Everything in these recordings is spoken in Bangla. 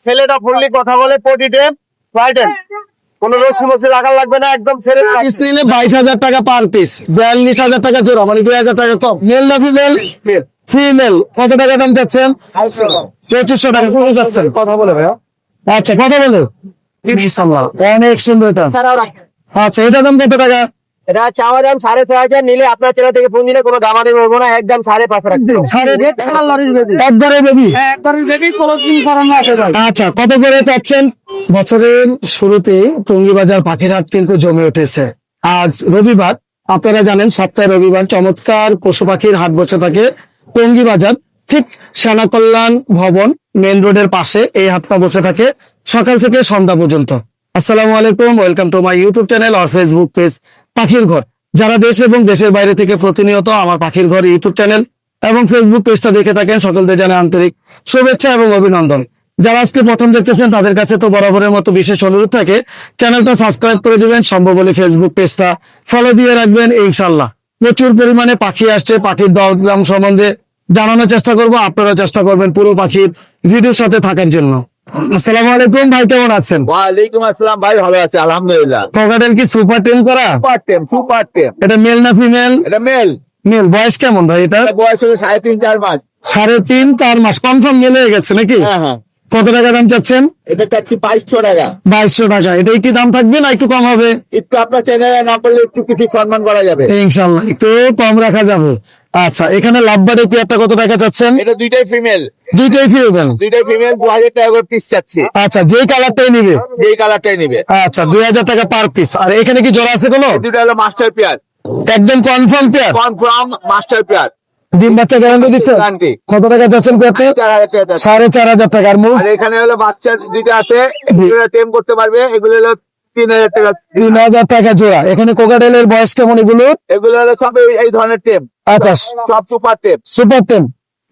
ছেলেটা ফুললি কথা বলে পটি টেপ রাইটেন কোনো রশি মশি লাগার লাগবে না একদম ছেলে পিস নিলে 22,000 টাকা পার পিস, 42,000 টাকা জোড়া, মানে 2,000 টাকা কম। মেল না ফিমেল? ফিমেল। কত টাকা দাম চাচ্ছেন? 2500 টাকা। কত যাচ্ছেন? কথা বলে ভাইয়া আচ্ছা, কথা বলো। ইনশাআল্লাহ অনেক সুন্দর এটা। আচ্ছা, এটা দাম কত টাকা? এটা চাওয়া দাম 6,500, নিলে আপনার চ্যানেল থেকে ফোন দিলে কোনো দামাদামি করবো না, একদম 5,500 একবারে বেবি। টাকা। আচ্ছা, কত করে চাচ্ছেন? বছরের শুরুতে টঙ্গী বাজার পাখির হাট কিন্তু জমে উঠেছে। আজ রবিবার, আপনারা জানেন সপ্তাহে রবিবার চমৎকার পশু পাখির হাট বসে থাকে টঙ্গী বাজার, ঠিক সেনা কল্যাণ ভবন মেইন রোডের পাশে এই হাটটা বসে থাকে সকাল থেকে সন্ধ্যা পর্যন্ত। আসসালামু আলাইকুম, welcome to my YouTube channel আর ফেসবুক পেজ পাখির ঘর। যারা দেশ এবং দেশের বাইরে থেকে প্রতিনিয়ত আমার পাখির ঘর ইউটিউব চ্যানেল এবং ফেসবুক পেজটা দেখে থাকেন, সকলদের জানাই আন্তরিক শুভেচ্ছা এবং অভিনন্দন। যারা আজকে প্রথম দেখতেছেন তাদের কাছে তো বরাবরের মতো বিশেষ অনুরোধ থাকে, চ্যানেলটা সাবস্ক্রাইব করে দিবেন, সম্ভব হলে ফেসবুক পেজটা ফলো দিয়ে রাখবেন। ইনশাল্লাহ প্রচুর পরিমাণে পাখি আসছে, পাখির দাম সম্বন্ধে জানানোর চেষ্টা করব, আপনারা চেষ্টা করবেন পুরো পাখির ভিডিওর সাথে থাকার জন্য। আসসালামু আলাইকুম ভাই, কেমন আছেন? ওয়ালাইকুম আসসালাম ভাই, ভালো আছে আলহামদুলিল্লাহ। ককাটেল কি সুপার টেম করা? সুপার টেম। এটা মেল না ফিমেল? এটা মেল। মেল। বয়স কেমন ভাই এটা? বয়স হলো 3.5-4 মাস। 3.5-4 মাস। কনফার্ম মেল হয়ে গেছে নাকি? হ্যাঁ। কত টাকা দাম চাচ্ছেন? এটা চাচ্ছি 2200 টাকা। 2200 টাকা। এটাই কি দাম থাকবে না একটু কম হবে? একটু আপনার চ্যানেলে না করলে একটু কিছু সম্মান করা যাবে ইনশাল্লাহ একটু কম রাখা যাবে। আচ্ছা, এখানে লাভবার্ডের পেয়ারটা কত টাকা চাচ্ছেন? এটা দুইটাই ফিমেল। দুইটাই ফিমেল। 2000 টাকা করে পিস চাচ্ছি। আচ্ছা, যেই কালারটাই নিবে? যেই কালারটাই নিবে। আচ্ছা, 2000 টাকা পার পিস। আর এখানে কি জোড়া আছে কোনো? দুটো হলো মাস্টার পেয়ার, একদম confirm pair? Confirm master pair. ডিম বাচ্চা গ্যারান্টি দিচ্ছে? গ্যারান্টি। কত টাকা চাচ্ছেন পেয়ারটা? 4000 টাকা চাচ্ছি। 4,500 টাকা। আর মুভ? আর এখানে হলো বাচ্চা দুইটা আছে, এগুলো টেম করতে পারবে, এগুলো হলো 3000 টাকা। 3000 টাকা জোড়া। এখানে কোকাটেলের বয়স কেমন এগুলো? এগুলো হলো সব এই ধরনের টেম, আচ্ছা, সব সুপার টেম। Super ten.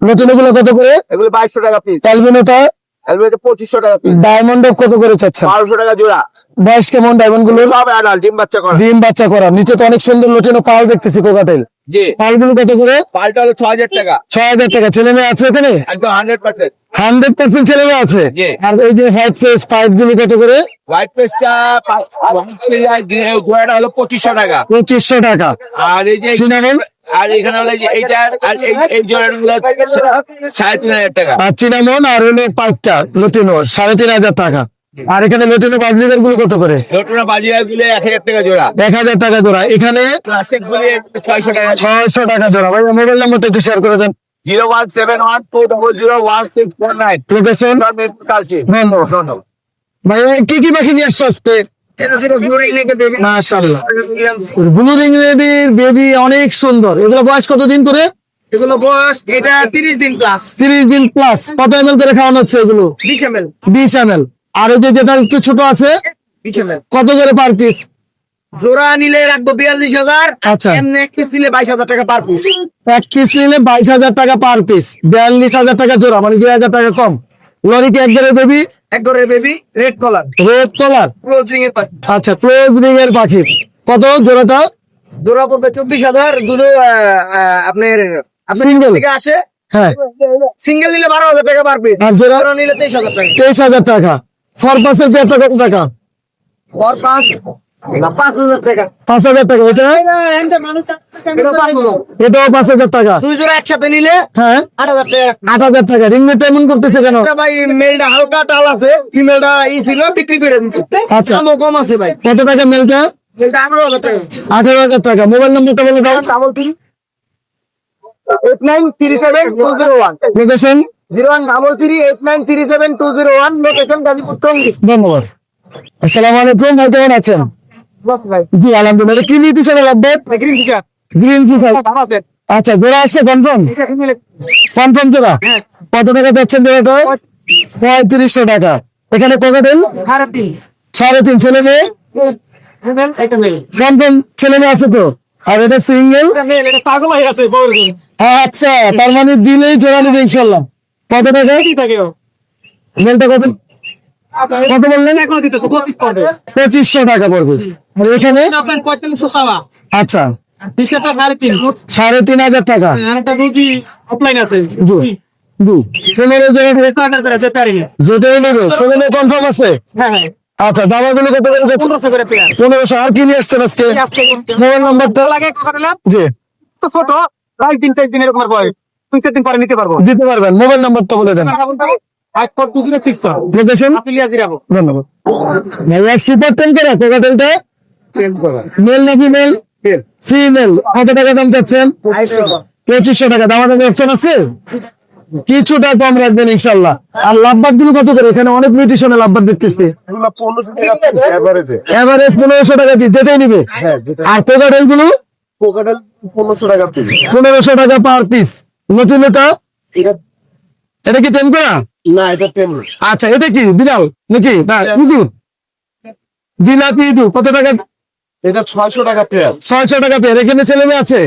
নতুন এগুলো কত করে? এগুলো 2200 টাকা পিস। অ্যালবিনোটা? এগুলো 2500 টাকা পিস। ডায়মন্ড কত করে চাচ্ছেন? 1200 টাকা জোড়া। বয়স কেমন ডায়মন্ড গুলোর? সব অ্যাডাল্ট, ডিম বাচ্চা করা। ডিম বাচ্চা করা। নিচে তো অনেক সুন্দর লটিনো পাল দেখতেছি কোকাটেল। জি। পালগুলো কত করে? পাল্টা হলো 6000 টাকা। 6000 টাকা। ছেলে মেয়ে আছে এখানে? একদম 100%। 100% ছেলে মেয়ে আছে। জি। আর এই যে হোয়াইট ফেস পাইপ গুলো কত করে? হোয়াইট পেস্টটা জোড়াটা হলো 2500 টাকা। 2500 টাকা। আর এই যে চিনামন? আর এখানে হলো যে এইটা আর এই জোড়াটা হলো 3500 টাকা। আর চিনামন আর হলো পাইপটা লটিনো 3500 টাকা। আর এখানে লটিনো বাজরিগার গুলো কত করে? নতুন বাজিরার গুলো 1000 টাকা জোড়া। 1000 টাকা জোড়া। এখানে ক্লাসিক গুলি 600 টাকা। 600 টাকা জোড়া। ভাই মোবাইল নাম্বারটা একটু শেয়ার করে দেন। 01712001669। লোকেশন? ধন্যবাদ। ভাই কি কি পাখি নিয়ে আসছো আজকে? মাশাআল্লাহ, ব্লু রিং রেডির বেবি অনেক সুন্দর। এগুলো বয়স কতদিন করে? এগুলো বয়স এটা 30 দিন প্লাস। 30 দিন প্লাস। কত এমএল করে খাওয়ানো হচ্ছে এগুলো? 20 ml। 20 ml। আর ওই যে যেটা একটু ছোট আছে 20 ml। কত করে পার পিস? জোড়া নিলে রাখবো 42000। আচ্ছা। এমনি এক পিস নিলে 22000 টাকা পার পিস। এক পিস নিলে 22000 টাকা পার পিস, 42000 টাকা জোড়া, মানে 2000 টাকা কম। লরি কি একবারের বেবি? এক ঘরের বেবি, রেড কলার, রেড কলার। ক্লোজিং এর পাখি। আচ্ছা, ক্লোজ রিং এর পাখি। কত জোড়াটা? জোড়া পড়বে 24000। দুটো আপনার Single? থেকে আসে। হ্যাঁ। সিঙ্গেল নিলে 12000 টাকা পার পিস। আর জোড়া? জোড়া নিলে 23000 টাকা। 23000 টাকা। ফরপাসের পেয়ারটা কত টাকা? আর 5000 টাকা। 5000 টাকা। এটা? এটা 5000। এটাও 5000 টাকা। দুই জোড়া একসাথে নিলে হ্যাঁ, 8000 টাকা। 8000 টাকা। রিংনেট এমন করতেছে কেন? এটা ভাই মেলটা হালকা টাল আছে, ফিমেলটা ছিল বিক্রি করে দিচ্ছে। আচ্ছা। দামও কম আছে ভাই। কত টাকা মেলটা? মেলটা 18000 টাকা। 18000 টাকা। মোবাইল নম্বরটা বলে দাও। 8937-201। লোকেশন? 0133-8937-201। লোকেশন গাজীপুর টঙ্গী। ধন্যবাদ। আসসালামু আলাইকুম ভাই, কেমন আছেন? বস ভাই, জি আলহামদুলিল্লাহ। এটা কি নিতে চান লাগবে? Green fisher. Green fisher. আছে। আচ্ছা, জোড়া আছে কনফার্ম? এটা ফিমেল। কনফার্ম জোড়া? হ্যাঁ। কত টাকা যাচ্ছেন জোড়াটা? 3500 টাকা। এখানে কোকাটেল? 3.5। 3.5। ছেলে মেয়ে? ফিমেল, এটা মেল। কনফার্ম ছেলে মেয়ে আছে তো? আর এটা সিঙ্গেল? এটা মেল, এটা পাগল হয়ে আছে বউর জন্য। আচ্ছা, তার মানে দিলেই জোড়া নেবে ইনশাল্লাহ। কত টাকা? কি থাকে ও? মেলটা কত কত বললেন? এখনো দিতেছে 25 পড়বে। 2500 টাকা পড়বে। আর এখানে? আপনার 4500 চাওয়া। আচ্ছা, ফিশারটা 3.5। 3500 টাকা। আর একটা রুজি অফলাইন আছে। জি। দু 15 জনের যেটাই নেবে সেখানে কনফার্ম আছে। আচ্ছা, জামাগুলো কত করে যাচ্ছে? 1500। আর কি নিয়ে আসছেন আজকে? মোবাইল নাম্বারটা জি ছোট প্রায় 3-4 দিন এরকম বয়স 2-4 দিন পরে নিতে পারবো। দিতে পারবেন। মোবাইল নাম্বারটা বলে দেন। লোকেশন। ধন্যবাদ ভাইয়া। সুপার টেন করা কোকাটেলটা মেল না ফিমেল? ফিমেল। কত টাকা দাম চাচ্ছেন? 2500 টাকা। দামাদামি অপশন আছে? কিছুটা কম রাখবেন ইনশাল্লাহ। আর লাভবাদ গুলো কত করে? এখানে অনেক নিউট্রিশনে লাভবাদ দেখতেছি। এভারেজ 1500 টাকা পিস, যেটাই নিবে। আর কোকাটেল গুলো 1500 টাকা পার পিস। নতুন এটা কি টেন করা? না, এটা 10 আচ্ছা, এটা কি বিড়াল নাকি না ইঁদুর? বিলাতি ইঁদুর। কত টাকা? এটা 600 টাকা পেয়ার। 600 টাকা পেয়ার। এখানে ছেলে মেয়ে আছে?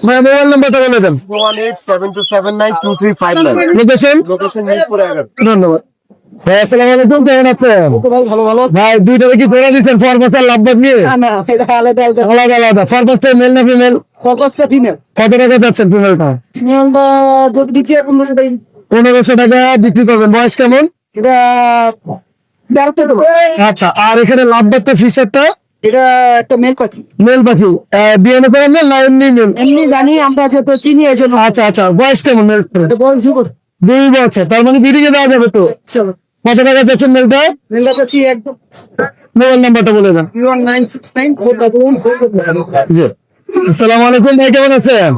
মোবাইল নাম্বারটা বলে দেন। 01872792359। লোকেশন। লোকেশন মিরপুর 11। ধন্যবাদ ভাই। আসসালামু আলাইকুম, কেমন আছেন? ভালো ভাই। দুইটা কি ধরে দিচ্ছেন ফরমাস আর লাভবাদ নিয়ে? আলাদা আলাদা। ফরমাসটা মেল না ফিমেল? কত টাকা যাচ্ছেন ফিমেলটা? 1500 টাকা বিক্রি করবেন। বয়স কেমন? আচ্ছা, আর এখানে লাভবাদটা ফিশারটা এটা একটা মেল পাখি। মেল পাখি। বিয়ে করেন মেল না এমনি মেল? এমনি জানি আমরা যত চিনি এই জন্য। আচ্ছা আচ্ছা, বয়স কেমন মেল? বয়স 2 বছর। তার মানে বিড়িকে দেওয়া যাবে তো? কত টাকা যাচ্ছেন মেলটা? মেলটা চাচ্ছি একদম মোবাইল নাম্বারটা বলে দেন। 01969 জি। আসসালামু আলাইকুম ভাই, কেমন আছেন?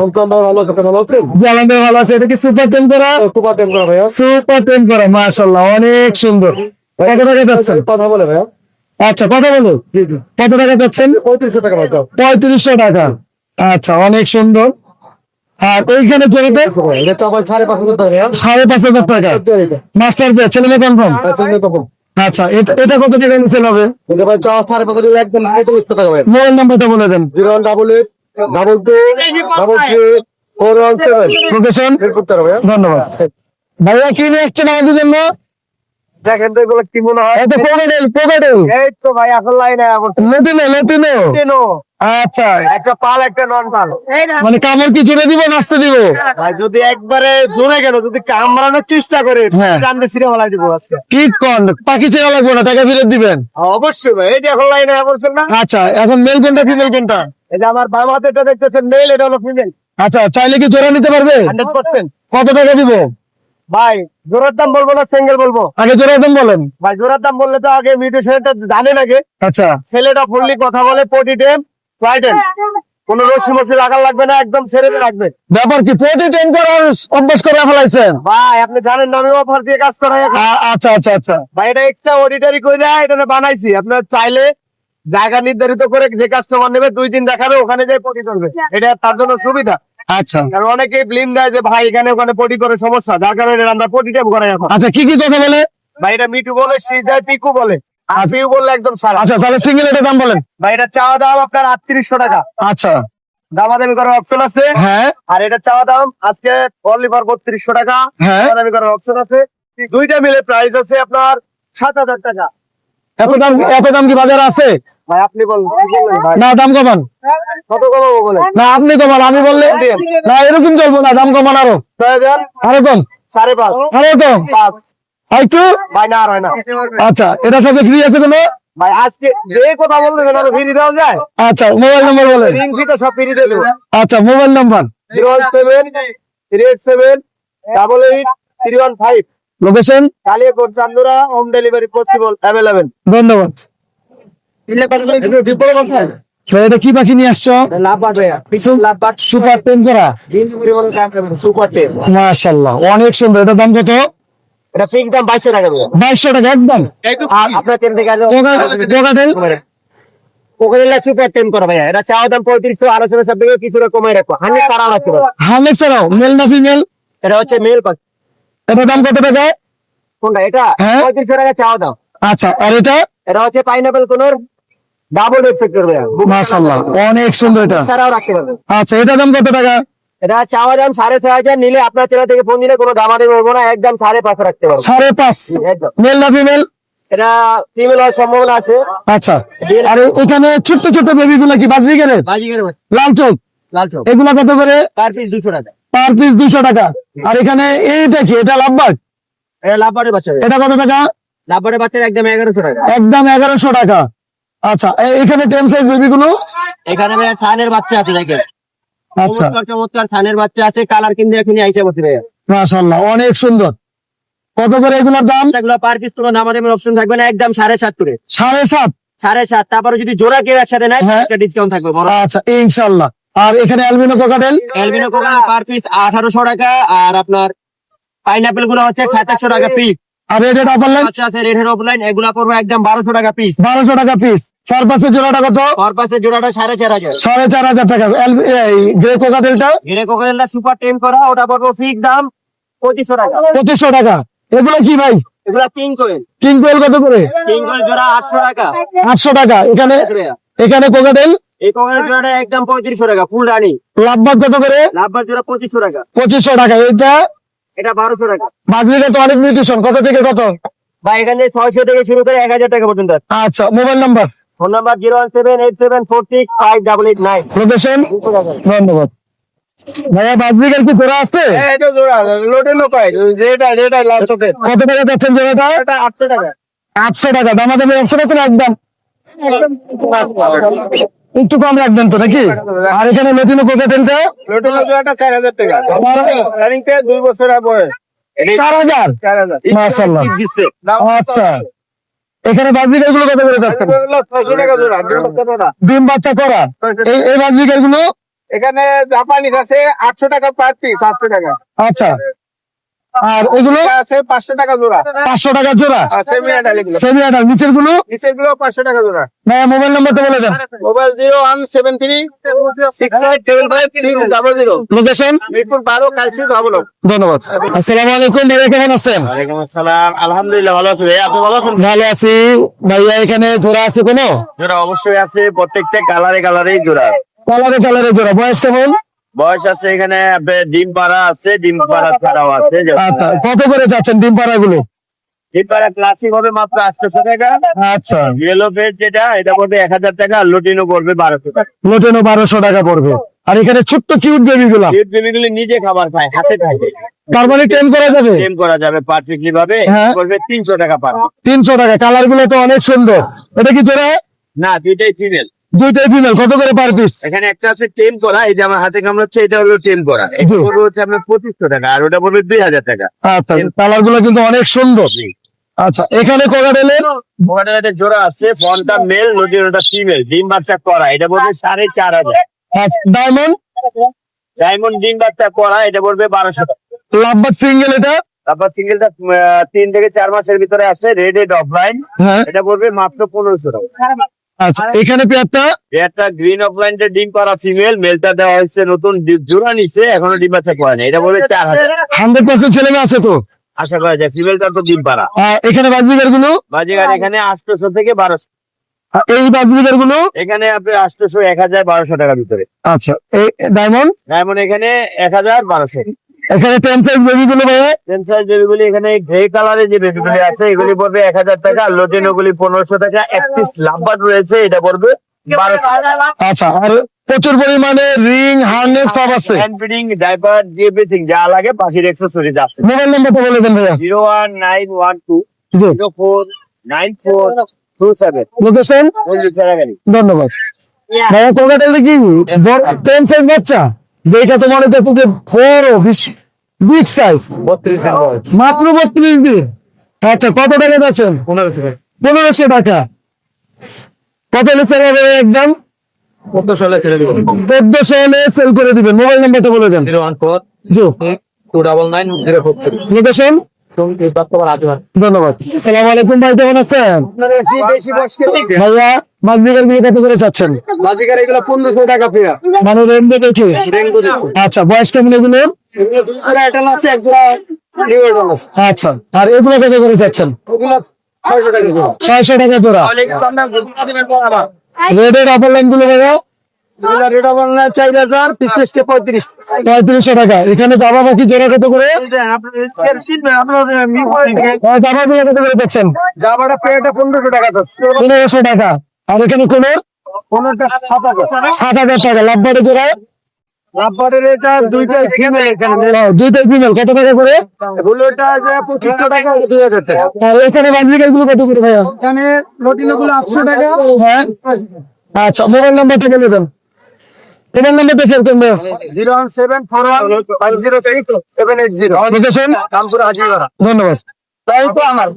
জি আলহামদুলিল্লাহ ভালো আছে। এটা কি সুপার টেন করা? সুপার টেন করা, মাশাআল্লাহ, অনেক সুন্দর। কত টাকা যাচ্ছেন? কথা বলে ভাইয়া। আচ্ছা, কথা বলো। কত টাকা যাচ্ছেন? 3500 টাকা ভাই। 3500 টাকা। আচ্ছা, অনেক সুন্দর। আর ওইখানে জোড়াতে এটা তো আবার 5,500 টাকা। 5500 টাকা। মাস্টার পেয়ে ছেলে মেয়ে কনফার্ম? আচ্ছা, এটা কত টাকা নিচে হবে? এটা ভাই 5,500 একদম 3500 টাকা ভাই। মোবাইল নাম্বারটা বলে দেন। 01822233417। লোকেশন। মিরপুর 13 ভাইয়া। ধন্যবাদ ভাইয়া। কি নিয়ে আসছেন আমাদের জন্য? দেখেন তো এগুলো কি মনে হয়। এটা কোকাটেল। এই তো ভাই এখন লাইনে লেটিনো। আচ্ছা, একটা পাল একটা নন পাল। মানে কামড় কি জোরে দিব নাচতে দিব? ভাই যদি একবারে জোরে গেল, যদি কামড়ানোর চেষ্টা করে হ্যাঁ। টানতে ছিঁড়ে ফেলাই দিব আজকে। কি কন পাখি চেনা লাগবে না, টাকা ফেরত দিবেন। অবশ্যই ভাই। এই যে এখন লাইনে বলছেন না, আচ্ছা, এখন মেল কোনটা ফিমেল কোনটা? এই যে আমার বাম হাতে এটা দেখতেছেন মেল, এটা হলো ফিমেল। আচ্ছা, চাইলে কি জোড়া নিতে পারবে? 100%। কত টাকা দিব? ভাই জোড়ার দাম বলবো না সিঙ্গেল বলবো? আগে জোড়া দাম বলেন। ভাই জোড়ার দাম বললে তো আগে মিউটেশনটা জানেন আগে। আচ্ছা, ছেলেটা ফুললি কথা বলে, পটি টেম ফ্লাইটেন, কোনো রশি মশি লাগার লাগবে না, একদম ছেড়ে রাখবে। ব্যাপার কি প্রতি টেন করার অভ্যাস করে ফেলাইছেন? ভাই আপনি জানেন না আমি অফার দিয়ে কাজ করাই এখন। আচ্ছা আচ্ছা আচ্ছা। ভাই এটা এক্সট্রা অডিটারি করে এটা বানাইছি। আপনার চাইলে জায়গা নির্ধারিত করে যে কাস্টমার নেবে 2 দিন দেখাবে, ওখানে যাই পটি করবে। এটা তার জন্য সুবিধা। আচ্ছা কারণ অনেকেই ব্লিম দেয় যে ভাই এখানে ওখানে পটি করে সমস্যা, যার কারণে আমরা পটি টেম করাই এখন। আচ্ছা, কি কি কথা বলে? ভাই এটা মিটু বলে, সিজাই পিকু বলে, আর পিউ বললে একদম সারা। আচ্ছা, তাহলে সিঙ্গেল এটার দাম বলেন। ভাই এটা চাওয়া দাম আপনার 3800 টাকা। আচ্ছা, দামাদামি করার অপশন আছে। হ্যাঁ আর এটা চাওয়া দাম আজকে অনলি ফর 3200 টাকা। হ্যাঁ। দামাদামি করার অপশন আছে। দুইটা মিলে প্রাইস আছে আপনার 7000 টাকা। এত দাম কি বাজারে আছে? ভাই আপনি বলুন কি বললেন ভাই? না, দাম কমান। কত কমাবো বলেন? না, আপনি কমান, আমি বললে না, এরকম চলবো না। দাম কমান আরো, 6000, আরো কম, 5.5, আরো কম, 5। আর একটু। ভাই না আর হয় না। আচ্ছা, এটার সাথে ফ্রি আছে কোনো? ভাই আজকে যে কথা বলতে আরো ফ্রি দেওয়া যায়। আচ্ছা, মোবাইল নাম্বার বলেন। রিং ফি তো সব ফ্রি দিয়ে দেবো। আচ্ছা, মোবাইল নাম্বার। 017387315। লোকেশন। কালিয়াকোট চান্দুরা, হোম ডেলিভারি পসিবল, অ্যাভেলেবেল। ধন্যবাদ ভাই। এটা কি পাখি নিয়ে আসছো? সুপার টেন করা, সুপার টেম। মাশাআল্লাহ, অনেক সুন্দর। এটা দাম কত? এটা ফিক্স দাম 2200 টাকা। 2200 টাকা একদম। আর আপনার টেন থেকে কোকাটেল। ওখানে সুপার টেম করা ভাইয়া। এটা চাওয়া দাম 3500, আলোচনা সব দিকে কিছুটা কমাই রাখো। 100 তারা রাখতে পারো। হামেক ছাড়াও মেল না ফিমেল? এটা হচ্ছে মেল পাখি। এটা দাম কত টাকা? কোনটা? এটা হ্যাঁ। 3500 টাকা চাওয়া দাম। আচ্ছা, আর এটা? এটা হচ্ছে পাইনাপেল কোনর ডাবল এফেক্টর ভাইয়া। মাশাআল্লাহ, অনেক সুন্দর এটা। তারাও রাখতে পারবে। আচ্ছা, এটা দাম কত টাকা? এটা চাওয়া দাম 6500, নিলে আপনার চ্যানেল থেকে ফোন দিলে কোনো দামাদামি হবে না, একদম 5.5 রাখতে পারবো। 5.5। একদম। মেল না ফিমেল? এটা ফিমেল হওয়ার সম্ভাবনা আছে। আচ্ছা, আর এখানে ছোট্ট ছোট্ট বেবি গুলা কি বাজরি গেলে? বাজিগার ভাই, লাল চোখ, লাল চোখ। এগুলা কত করে? পার পিস 200 টাকা। পার পিস 200 টাকা। আর এখানে এইটা কি, এটা লাভবার্ড, এটা লাভবারের বাচ্চা ভাইয়া। এটা কত টাকা? লাভবারের বাচ্চার একদম 1100 টাকা। একদম 1100 টাকা। আচ্ছা, এখানে টেম সাইজ বেবি গুলো, এখানে ভাইয়া সানের বাচ্চা আছে দেখেন, আচ্ছা চমৎকার চমৎকার সানের বাচ্চা আছে, কালার কিন্তু এখনই আইসা বসে ভাইয়া। মাশাআল্লাহ অনেক সুন্দর। কত করে এগুলোর দাম? বাচ্চাগুলো পার পিস কোনো দামাদামির অপশন থাকবে না, একদম 7.5 করে। 7.5? 7.5। তারপরে যদি জোড়া কেউ একসাথে নেয় হ্যাঁ। একটা ডিসকাউন্ট থাকবে বড়। আচ্ছা ইনশাআল্লাহ। আর এখানে albino cockatiel, albino cockatiel per piece 1800 টাকা। আর আপনার পাইনাপেল গুলো হচ্ছে 2700 টাকা পিস। আর রেডেড অফারলাইন বাচ্চা আছে রেড হেড অফলাইন, এগুলা পড়বে একদম 1200 টাকা পিস। 1200 টাকা পিস। পারপাসের জোড়াটা কত? পারপাসের জোড়াটা 4500। 4500 টাকা। গ্রে কোকাটেলটা ঘিরে কোকাটেলটা সুপার টেম করা, ওটা পড়বে ফিক্স দাম 2500 টাকা। 2500 টাকা। এগুলো কি ভাই? এগুলা কিং কোয়েল। কিং কোয়েল কত করে? কিং কোয়েল জোড়া 800 টাকা। 800 টাকা। এখানে কোকাটেল এই কোকাটেল জোড়াটা একদম 3500 টাকা ফুল রানি। লাভবার্ড কত করে? লাভবার জোড়া 2500 টাকা। 2500 টাকা। এটা 1200 টাকা। বাজরিটা তো অনেক নিউট্রিশন, কত থেকে কত? বা এখানে 600 থেকে শুরু করে 1000 টাকা পর্যন্ত আছে। আচ্ছা, mobile number, phone number 01787465888। Location. ধন্যবাদ ভাইয়া। বাজরিকার কি জোড়া আছে? এটা জোড়া লোটে লোকাই যেটা লাল চোখের। কত টাকা যাচ্ছেন জোড়াটা? এটা 800 টাকা। 800 টাকা। দামাদামি অপশন আছে না? একদম একটু কম রাখবেন তো নাকি? আর এখানে লটিনো কোকাটেলটা লোটে জোড়াটা 4000 টাকা। রানিং পে 2 বছর বয়স। 4000। 4000 মাশাআল্লাহ। দিচ্ছে। আচ্ছা, এখানে বাজরিকার গুলো কত করে যাচ্ছেন? 600 টাকা জোড়া। ডিম বাচ্চা জোড়া। ডিম বাচ্চা করা এই বাজরিকার গুলো। এখানে জাপানিজ আছে 800 টাকা পার পিস। 800 টাকা আচ্ছা, আর এগুলো আছে 500 টাকা জোড়া। 500 টাকা জোড়া। আর সেমি আডাল এগুলো। সেমি আডাল। নিচের গুলো নিচের গুলো 500 টাকা জোড়া। ভাইয়া মোবাইল নাম্বারটা বলে দেন। মোবাইল 01736575600। লোকেশন মিরপুর 12 কালসি ধবলক। ধন্যবাদ। আসসালামু আলাইকুম ভাইয়া, কেমন আছেন? ওয়ালাইকুম আসসালাম, আলহামদুলিল্লাহ ভালো আছি ভাই, আপনি ভালো আছেন? ভালো আছি ভাইয়া। এখানে জোড়া আছে কোনো? জোড়া অবশ্যই আছে, প্রত্যেকটা কালারে জোড়া আছে। কালারে জোড়া। বয়স কেমন? বয়স আছে এখানে আপনার ডিম পাড়া আছে, ডিম পাড়া ছাড়াও আছে। আচ্ছা, কত করে যাচ্ছেন ডিম পাড়া গুলো? ডিম পাড়া ক্লাসিক হবে মাত্র 800 টাকা। আচ্ছা, ইয়েলো ফেজ যেটা এটা পড়বে 1000 টাকা। আর লটিনো পড়বে 1200 টাকা। লোটেনো 1200 টাকা পড়বে। আর এখানে ছোট্ট কিউট বেবি গুলা, এই বেবিগুলি নিজে খাবার খায়, হাতে থাকে, তার মানে টেম করা যাবে? টেম করা যাবে পারফেক্টলি ভাবে। হ্যাঁ। পড়বে 300 টাকা পার। 300 টাকা। কালার গুলো তো অনেক সুন্দর। এটা কি জোড়া? না, দুইটাই ফিমেল। দুইটাই ফিমেল। কত করে পার পিস? এখানে একটা আছে টেম করা, এই যে আমার হাতে কামড়াচ্ছে, এটা হলো টেম করা। এটা পড়বে হচ্ছে আপনার 2500 টাকা। আর ওটা পড়বে 2000 টাকা। আচ্ছা, কালার গুলো কিন্তু অনেক সুন্দর। আচ্ছা, এখানে কোকাটেলের ওখানে একটা জোড়া আছে, ফোনটা মেল, লটিনোটা ফিমেল, ডিম বাচ্চা করা, এটা পড়বে 4500। ডায়মন্ড ডায়মন্ড ডিম বাচ্চা করা, এটা পড়বে 1200 টাকা। লাভবার্ড সিঙ্গেল, এটা তারপর সিঙ্গেলটা 3 থেকে 4 মাসের ভিতরে আছে, রেড হেড অফলাইন, হ্যাঁ। এটা পড়বে মাত্র 1500 টাকা। আচ্ছা, এখানে পেয়ারটা একটা গ্রিন অফলাইনটা ডিম করা ফিমেল, মেলটা দেওয়া হয়েছে নতুন, জোড়া নিচ্ছে, এখনো ডিম বাচ্চা করে না, এটা পড়বে 4000। 100% ছেলে মেয়ে আছে তো? আশা করা যায়, ফিমেলটা তো ডিম পাড়া। এখানে বাজরিকার গুলো, বাজিগার এখানে 800 থেকে 1200। এই বাজরিকার গুলো এখানে আপনি 800, 1000, 1200 টাকার ভিতরে। আচ্ছা, এই ডায়মন্ড ডায়মন্ড এখানে 1000, 1200। এখানে টেন সাইজ বেবি গুলো ভাইয়া? সেন্সার বেবিগুলি এখানে গ্রে কালারের যে বেবিগুলি আছে, এগুলি পড়বে 1000 টাকা। লোটিনো গুলি 1500 টাকা। এক পিস লাভবার্ড রয়েছে, এটা পড়বে 1200। আচ্ছা, আর প্রচুর পরিমাণে রিং হার্নেস সব আছে। হ্যান্ড ফিডিং, ডাইপার, এভরিথিং যা লাগে পাখির অ্যাক্সেসরিজ আছে। মোবাইল নাম্বারটা বলে দেন ভাইয়া। 01912049427। লোকেশন। ধন্যবাদ ভাইয়া। কোকাটেল কি টেন সাইজ বাচ্চা? যেটা তো মনে হচ্ছে যে বড় বিগ সাইজ, 32 টাকা। মাত্র 32 দিন। আচ্ছা, কত টাকা যাচ্ছেন? 1500 টাকা। কত হলে সেল হবে? একদম 1400 ছেড়ে দিব। 1400 হলে সেল করে দিবেন। মোবাইল নাম্বারটা বলে দেন। 014292043। লোকেশন। ধন্যবাদ। ধন্যবাদ। আসসালামু আলাইকুম ভাই, কেমন আছেন? ভাইয়া বাজরিকার গুলো কত করে চাচ্ছেন? বাজিকার এগুলো 1500 টাকা পেয়া। মানে রেঞ্জে দেখে? আচ্ছা, বয়স কেমন এগুলো? এগুলো 2 জোড়া এটাল আছে, 1 জোড়া নিউ এটাল আছে। আচ্ছা, আর এগুলো কত করে চাচ্ছেন? ওগুলো 600 টাকা জোড়া। 600 টাকা জোড়া। তাহলে কিন্তু আমরা গুরুত্ব দিবেন বরাবর। রেডের অফার লাইন গুলো ভাইয়া? এগুলো রেট অফ না 4000, পিস 35। 3500 টাকা। এখানে জামা বাকি জোড়া কত করে? জামা গুলো কত করে পাচ্ছেন? জামাটা পেয়ারটা 1500 টাকা আছে। 1500 টাকা। আর এখানে কোন কোনটা 7000। 7000 টাকা। লাভবারে জোড়া লাভবারের এটা দুইটাই ফিমেল এখানে। দুইটাই ফিমেল, কত টাকা করে? এগুলোটা যে 2500 টাকা, 2000 টাকা। আর এখানে বাজিকার গুলো কত করে ভাইয়া? এখানে লটিনো গুলো 800 টাকা। হ্যাঁ, আচ্ছা, মোবাইল নাম্বারটা বলে দেন। মোবাইল নাম্বারটা শেয়ার করবে। 0174156 লোকেশন রামপুর হাজিপাড়া। ধন্যবাদ। তাই তো আমার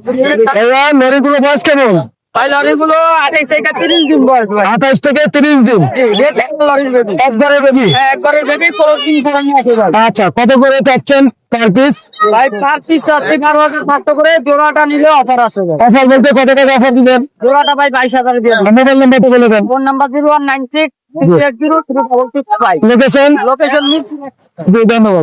এবার মেরিগুলো বয়স কেমন? ভাই লরিগুলো 28 থেকে 30 দিন বয়স ভাই 28 থেকে 30 দিন। একবারে বেবি। একবারে বেবি কোরসিং করানি আছে ভাই আচ্ছা, কত করে চাচ্ছেন পার পিস? ভাই পার পিস 4,000 করে জোড়াটা নিলে অফার আছে ভাই অফার বলতে কত টাকা অফার দিবেন? জোড়াটা ভাই 22,000 দিয়ে দেব। মোবাইল নাম্বারটা বলে দেন। ফোন নাম্বার 0196 680 365 লোকেশন লোকেশন জি, ধন্যবাদ।